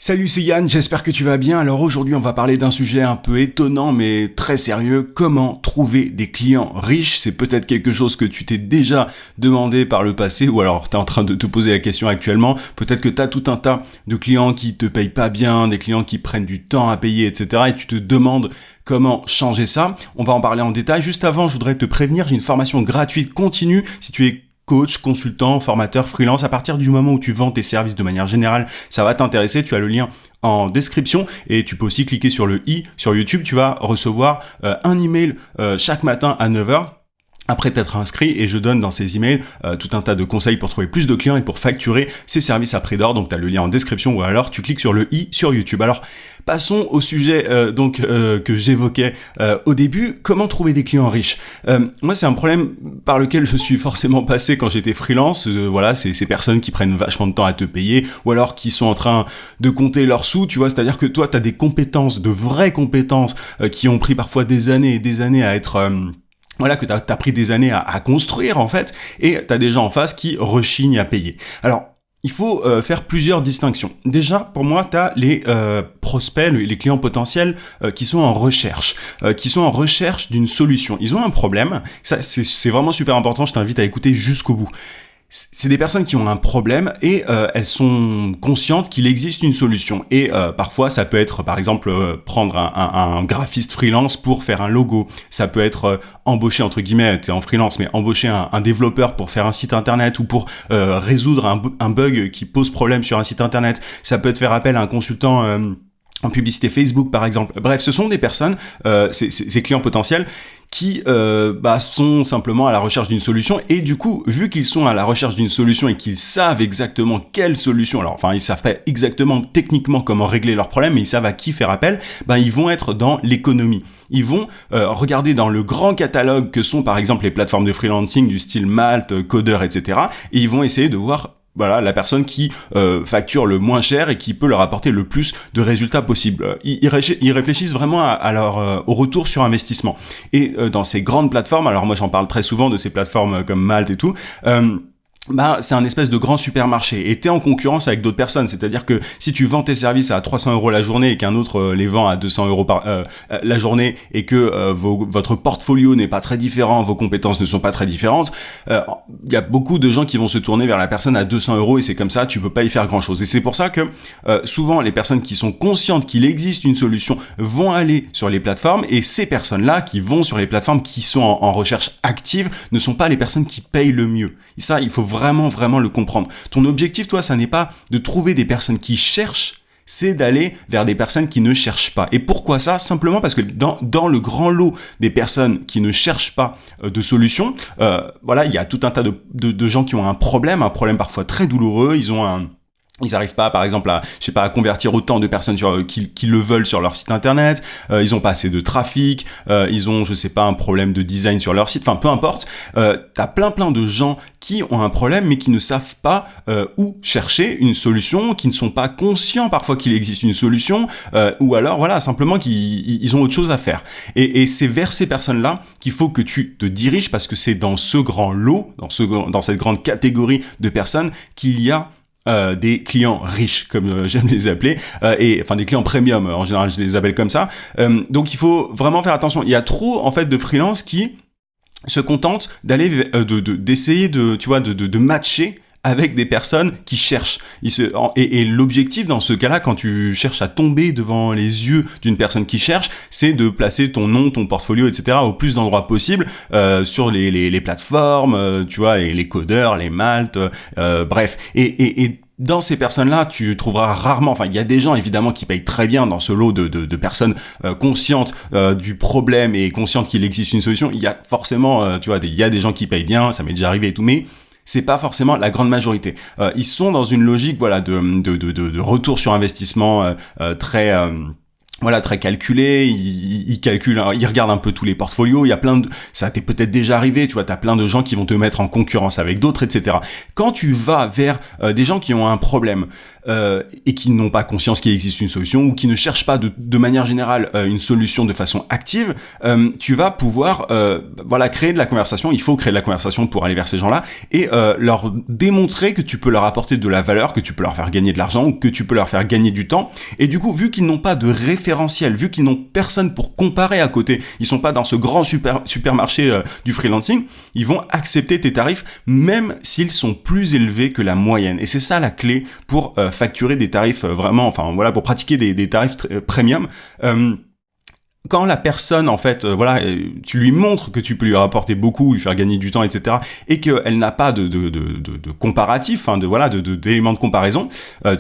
Salut, c'est Yann, j'espère que tu vas bien. Alors aujourd'hui, on va parler d'un sujet un peu étonnant mais très sérieux. Comment trouver des clients riches? C'est peut-être quelque chose que tu t'es déjà demandé par le passé ou alors tu es en train de te poser la question actuellement. Peut-être que tu as tout un tas de clients qui te payent pas bien, des clients qui prennent du temps à payer, etc. Et tu te demandes comment changer ça. On va en parler en détail. Juste avant, je voudrais te prévenir, j'ai une formation gratuite continue. Si tu es coach, consultant, formateur, freelance, à partir du moment où tu vends tes services de manière générale, ça va t'intéresser, tu as le lien en description et tu peux aussi cliquer sur le i sur YouTube, tu vas recevoir un email chaque matin à 9h. Après t'être inscrit et je donne dans ces emails tout un tas de conseils pour trouver plus de clients et pour facturer ces services à prix d'or. Donc tu as le lien en description ou alors tu cliques sur le i sur YouTube. Alors passons au sujet que j'évoquais au début. Comment trouver des clients riches? Moi c'est un problème par lequel je suis forcément passé quand j'étais freelance. Voilà, c'est ces personnes qui prennent vachement de temps à te payer ou alors qui sont en train de compter leurs sous. Tu vois, c'est-à-dire que toi tu as des compétences, de vraies compétences qui ont pris parfois des années et des années à être voilà, que t'as pris des années à construire en fait, et t'as des gens en face qui rechignent à payer. Alors, il faut faire plusieurs distinctions. Déjà, pour moi, t'as les prospects, les clients potentiels qui sont en recherche, d'une solution. Ils ont un problème, ça c'est vraiment super important, je t'invite à écouter jusqu'au bout. C'est des personnes qui ont un problème et elles sont conscientes qu'il existe une solution. Et parfois, ça peut être, par exemple, prendre un graphiste freelance pour faire un logo. Ça peut être embaucher, entre guillemets, t'es en freelance, mais embaucher un développeur pour faire un site internet ou pour résoudre un bug qui pose problème sur un site internet. Ça peut être faire appel à un consultant en publicité Facebook, par exemple. Bref, ce sont des personnes, ces clients potentiels, qui sont simplement à la recherche d'une solution, et du coup, vu qu'ils sont à la recherche d'une solution et qu'ils savent exactement quelle solution, alors enfin ils savent pas exactement techniquement comment régler leurs problèmes, mais ils savent à qui faire appel, ils vont être dans l'économie. Ils vont regarder dans le grand catalogue que sont par exemple les plateformes de freelancing du style Malte, Coder, etc. et ils vont essayer de voir la personne qui facture le moins cher et qui peut leur apporter le plus de résultats possibles. Ils réfléchissent vraiment à leur au retour sur investissement. Et dans ces grandes plateformes, alors moi j'en parle très souvent de ces plateformes comme Malte et tout, c'est un espèce de grand supermarché et t'es en concurrence avec d'autres personnes, c'est-à-dire que si tu vends tes services à 300 € la journée et qu'un autre les vend à 200 € la journée et que votre portfolio n'est pas très différent, vos compétences ne sont pas très différentes, il y a beaucoup de gens qui vont se tourner vers la personne à 200 € et c'est comme ça, tu peux pas y faire grand-chose. Et c'est pour ça que souvent les personnes qui sont conscientes qu'il existe une solution vont aller sur les plateformes, et ces personnes-là qui vont sur les plateformes qui sont en recherche active ne sont pas les personnes qui payent le mieux. Et ça, il faut vraiment le comprendre. Ton objectif, toi, ça n'est pas de trouver des personnes qui cherchent, c'est d'aller vers des personnes qui ne cherchent pas. Et pourquoi ça? Simplement parce que dans le grand lot des personnes qui ne cherchent pas de solution, il y a tout un tas de gens qui ont un problème parfois très douloureux. Ils n'arrivent pas, par exemple, à convertir autant de personnes qui le veulent sur leur site internet. Ils ont pas assez de trafic. Ils ont, un problème de design sur leur site. Enfin, peu importe. T'as plein de gens qui ont un problème, mais qui ne savent pas où chercher une solution, qui ne sont pas conscients parfois qu'il existe une solution, ou alors, simplement qu'ils ont autre chose à faire. Et c'est vers ces personnes-là qu'il faut que tu te diriges, parce que c'est dans ce grand lot, dans cette grande catégorie de personnes qu'il y a des clients riches, comme j'aime les appeler, et enfin des clients premium, en général je les appelle comme ça. Donc il faut vraiment faire attention. Il y a trop en fait de freelance qui se contentent d'aller d'essayer de matcher avec des personnes qui cherchent. Et l'objectif dans ce cas-là, quand tu cherches à tomber devant les yeux d'une personne qui cherche, c'est de placer ton nom, ton portfolio, etc. au plus d'endroits possible sur les plateformes, et les codeurs, les Malte, bref. Et dans ces personnes-là, tu trouveras rarement, il y a des gens évidemment qui payent très bien dans ce lot de personnes conscientes du problème et conscientes qu'il existe une solution. Il y a forcément, il y a des gens qui payent bien, ça m'est déjà arrivé et tout, mais c'est pas forcément la grande majorité. Ils sont dans une logique de retour sur investissement très voilà, très calculé, il calcule, il regarde un peu tous les portfolios, il y a plein de, ça t'est peut-être déjà arrivé, tu vois, t'as plein de gens qui vont te mettre en concurrence avec d'autres, etc. Quand tu vas vers des gens qui ont un problème et qui n'ont pas conscience qu'il existe une solution ou qui ne cherchent pas de manière générale une solution de façon active, tu vas pouvoir, voilà, créer de la conversation. Il faut créer de la conversation pour aller vers ces gens-là et leur démontrer que tu peux leur apporter de la valeur, que tu peux leur faire gagner de l'argent ou que tu peux leur faire gagner du temps. Et du coup, vu qu'ils n'ont pas de référentiel, vu qu'ils n'ont personne pour comparer à côté, ils sont pas dans ce grand supermarché du freelancing, ils vont accepter tes tarifs même s'ils sont plus élevés que la moyenne. Et c'est ça la clé pour facturer des tarifs vraiment, enfin voilà, pour pratiquer des tarifs premium. Quand la personne, en fait, voilà, tu lui montres que tu peux lui rapporter beaucoup, lui faire gagner du temps, etc., et qu'elle n'a pas de comparatif, hein, d'éléments de comparaison,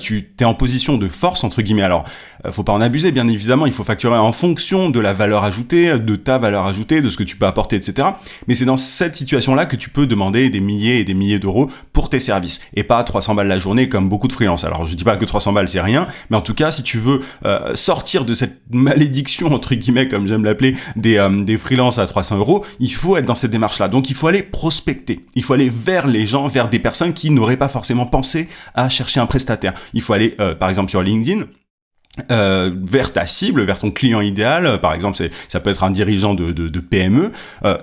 tu t'es en position de force, entre guillemets. Alors, faut pas en abuser, bien évidemment, il faut facturer en fonction de la valeur ajoutée, de ta valeur ajoutée, de ce que tu peux apporter, etc. Mais c'est dans cette situation-là que tu peux demander des milliers et des milliers d'euros pour tes services, et pas 300 balles la journée comme beaucoup de freelance. Alors, je dis pas que 300 balles c'est rien, mais en tout cas, si tu veux sortir de cette malédiction, entre guillemets, comme j'aime l'appeler, des freelances à 300 euros, il faut être dans cette démarche-là. Donc, il faut aller prospecter. Il faut aller vers les gens, vers des personnes qui n'auraient pas forcément pensé à chercher un prestataire. Il faut aller, par exemple, sur LinkedIn, vers ta cible, vers ton client idéal, par exemple ça peut être un dirigeant de PME,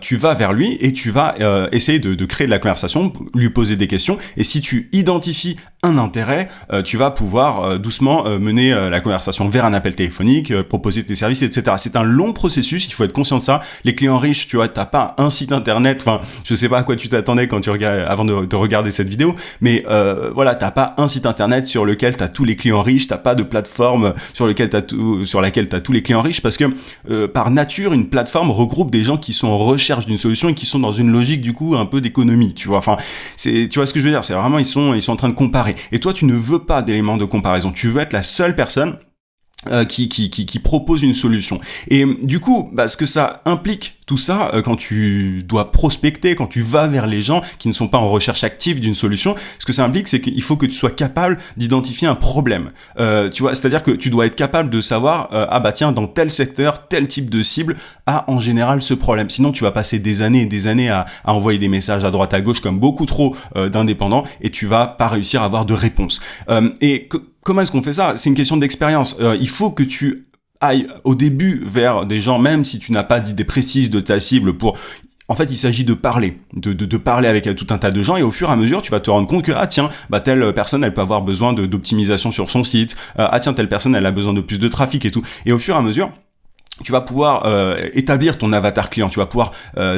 tu vas vers lui et tu vas essayer de créer de la conversation, lui poser des questions, et si tu identifies un intérêt, tu vas pouvoir doucement mener la conversation vers un appel téléphonique, proposer tes services, etc. C'est un long processus, il faut être conscient de ça. Les clients riches, tu vois, t'as pas un site internet, enfin je sais pas à quoi tu t'attendais quand tu regardes, avant de regarder cette vidéo, mais voilà, t'as pas un site internet sur lequel t'as tous les clients riches, t'as pas de plateforme sur laquelle t'as tous les clients riches, parce que par nature une plateforme regroupe des gens qui sont en recherche d'une solution et qui sont dans une logique du coup un peu d'économie, tu vois. Enfin, tu vois ce que je veux dire, c'est vraiment ils sont en train de comparer. Et toi tu ne veux pas d'éléments de comparaison, tu veux être la seule personne qui propose une solution. Et du coup, ce que ça implique tout ça, quand tu dois prospecter, quand tu vas vers les gens qui ne sont pas en recherche active d'une solution, ce que ça implique, c'est qu'il faut que tu sois capable d'identifier un problème. Tu vois, c'est-à-dire que tu dois être capable de savoir, tiens, dans tel secteur, tel type de cible a en général ce problème. Sinon, tu vas passer des années et des années à envoyer des messages à droite à gauche comme beaucoup trop d'indépendants, et tu vas pas réussir à avoir de réponse. Comment est-ce qu'on fait ça ? C'est une question d'expérience. Il faut que tu ailles au début vers des gens, même si tu n'as pas d'idée précise de ta cible pour... En fait, il s'agit de parler, de parler avec tout un tas de gens, et au fur et à mesure, tu vas te rendre compte que, telle personne, elle peut avoir besoin d'optimisation sur son site, telle personne, elle a besoin de plus de trafic et tout. Et au fur et à mesure, tu vas pouvoir établir ton avatar client, tu vas pouvoir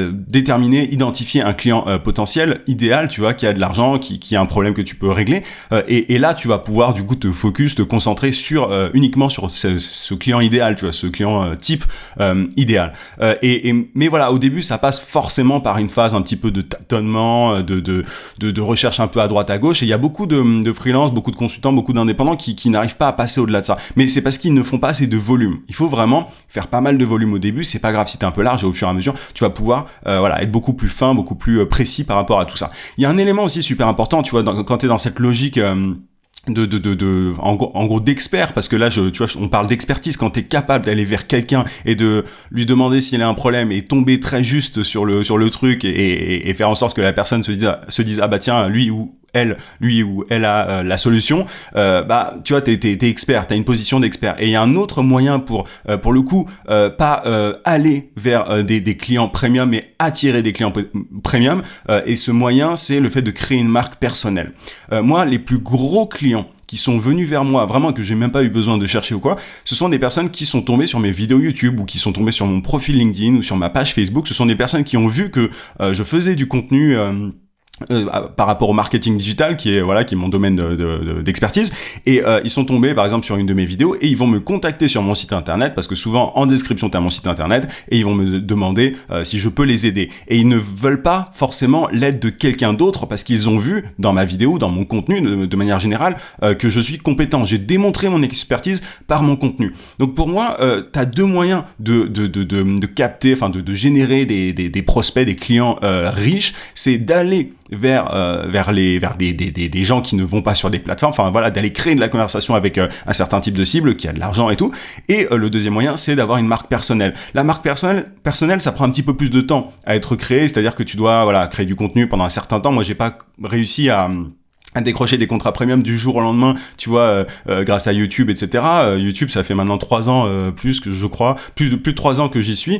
déterminer, identifier un client potentiel, idéal, tu vois, qui a de l'argent, qui a un problème que tu peux régler, et là tu vas pouvoir du coup te concentrer sur uniquement sur ce client idéal, tu vois, ce client type idéal. Mais voilà, au début ça passe forcément par une phase un petit peu de tâtonnement, de recherche un peu à droite à gauche, et il y a beaucoup de freelance, beaucoup de consultants, beaucoup d'indépendants qui n'arrivent pas à passer au-delà de ça. Mais c'est parce qu'ils ne font pas assez de volume. Il faut vraiment faire pas mal de volume au début, c'est pas grave si t'es un peu large, et au fur et à mesure, tu vas pouvoir être beaucoup plus fin, beaucoup plus précis par rapport à tout ça. Il y a un élément aussi super important, tu vois, quand t'es dans cette logique en gros d'expert, parce que là tu vois, on parle d'expertise, quand t'es capable d'aller vers quelqu'un et de lui demander s'il a un problème et tomber très juste sur le truc et faire en sorte que la personne se dise tiens, lui ou elle a la solution, tu vois, t'es expert, t'as une position d'expert. Et il y a un autre moyen pour le coup, pas aller vers des clients premium, mais attirer des clients premium, et ce moyen, c'est le fait de créer une marque personnelle. Moi, les plus gros clients qui sont venus vers moi, vraiment que j'ai même pas eu besoin de chercher ou quoi, ce sont des personnes qui sont tombées sur mes vidéos YouTube, ou qui sont tombées sur mon profil LinkedIn, ou sur ma page Facebook. Ce sont des personnes qui ont vu que je faisais du contenu par rapport au marketing digital, qui est mon domaine d'expertise, et ils sont tombés par exemple sur une de mes vidéos, et ils vont me contacter sur mon site internet, parce que souvent en description t'as mon site internet, et ils vont me demander si je peux les aider, et ils ne veulent pas forcément l'aide de quelqu'un d'autre, parce qu'ils ont vu dans ma vidéo, dans mon contenu de manière générale, que je suis compétent. J'ai démontré mon expertise par mon contenu. Donc pour moi, t'as deux moyens de capter, enfin de générer des prospects, des clients riches. C'est d'aller vers des gens qui ne vont pas sur des plateformes, enfin voilà, d'aller créer de la conversation avec un certain type de cible qui a de l'argent et tout. Et le deuxième moyen, c'est d'avoir une marque personnelle. La marque personnelle, ça prend un petit peu plus de temps à être créée, c'est-à-dire que tu dois créer du contenu pendant un certain temps. Moi, j'ai pas réussi à décrocher des contrats premium du jour au lendemain, tu vois, grâce à YouTube, etc. YouTube, ça fait maintenant 3 ans, plus que je crois, plus de 3 ans que j'y suis,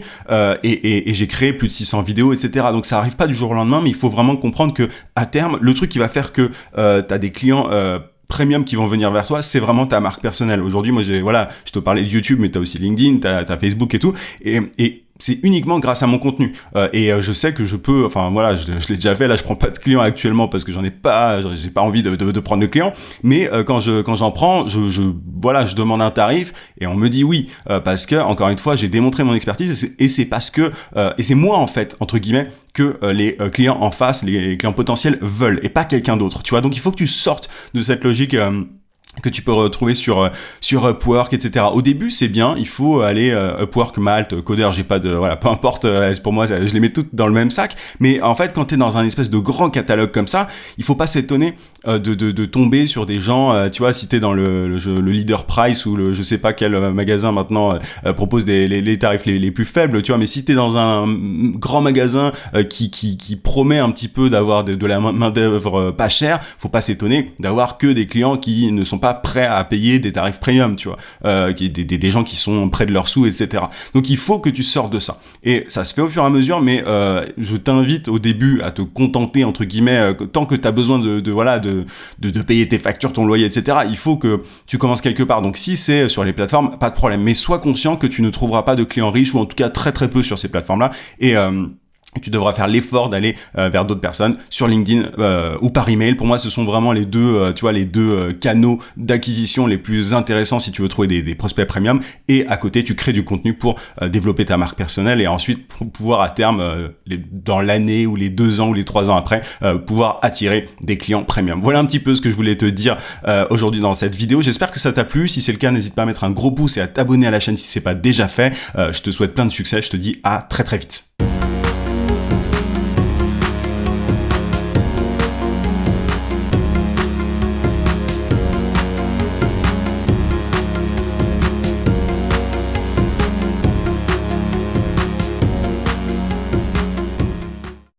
et j'ai créé plus de 600 vidéos, etc. Donc ça arrive pas du jour au lendemain, mais il faut vraiment comprendre que à terme, le truc qui va faire que t'as des clients premium qui vont venir vers toi, c'est vraiment ta marque personnelle. Aujourd'hui, moi, je te parlais de YouTube, mais t'as aussi LinkedIn, t'as Facebook et tout, et c'est uniquement grâce à mon contenu. Je sais que je peux, je l'ai déjà fait, là je prends pas de clients actuellement parce que j'ai pas envie de prendre de clients, mais quand j'en prends, je demande un tarif et on me dit oui, parce que, encore une fois, j'ai démontré mon expertise et c'est parce que, et c'est moi en fait, entre guillemets, que les clients en face, les clients potentiels veulent et pas quelqu'un d'autre, tu vois. Donc il faut que tu sortes de cette logique que tu peux retrouver sur Upwork, etc. Au début, c'est bien, il faut aller Upwork, Malte, Coder, j'ai pas de peu importe, pour moi, je les mets toutes dans le même sac. Mais en fait, quand t'es dans un espèce de grand catalogue comme ça, il faut pas s'étonner de tomber sur des gens, tu vois, si t'es dans le Leader Price ou je sais pas quel magasin maintenant propose les tarifs les plus faibles, tu vois. Mais si t'es dans un grand magasin qui promet un petit peu d'avoir de la main d'œuvre pas chère, faut pas s'étonner d'avoir que des clients qui ne sont pas prêts à payer des tarifs premium, tu vois, des gens qui sont près de leurs sous, etc. Donc il faut que tu sortes de ça. Et ça se fait au fur et à mesure, mais je t'invite au début à te contenter, entre guillemets, tant que tu as besoin de payer tes factures, ton loyer, etc. Il faut que tu commences quelque part. Donc si c'est sur les plateformes, pas de problème. Mais sois conscient que tu ne trouveras pas de clients riches, ou en tout cas très très peu sur ces plateformes-là. Et tu devras faire l'effort d'aller vers d'autres personnes sur LinkedIn ou par email. Pour moi, ce sont vraiment les deux, canaux d'acquisition les plus intéressants si tu veux trouver des prospects premium. Et à côté, tu crées du contenu pour développer ta marque personnelle et ensuite pour pouvoir à terme, dans l'année ou les 2 ans ou les 3 ans après, pouvoir attirer des clients premium. Voilà un petit peu ce que je voulais te dire aujourd'hui dans cette vidéo. J'espère que ça t'a plu. Si c'est le cas, n'hésite pas à mettre un gros pouce et à t'abonner à la chaîne si c'est pas déjà fait. Je te souhaite plein de succès. Je te dis à très très vite.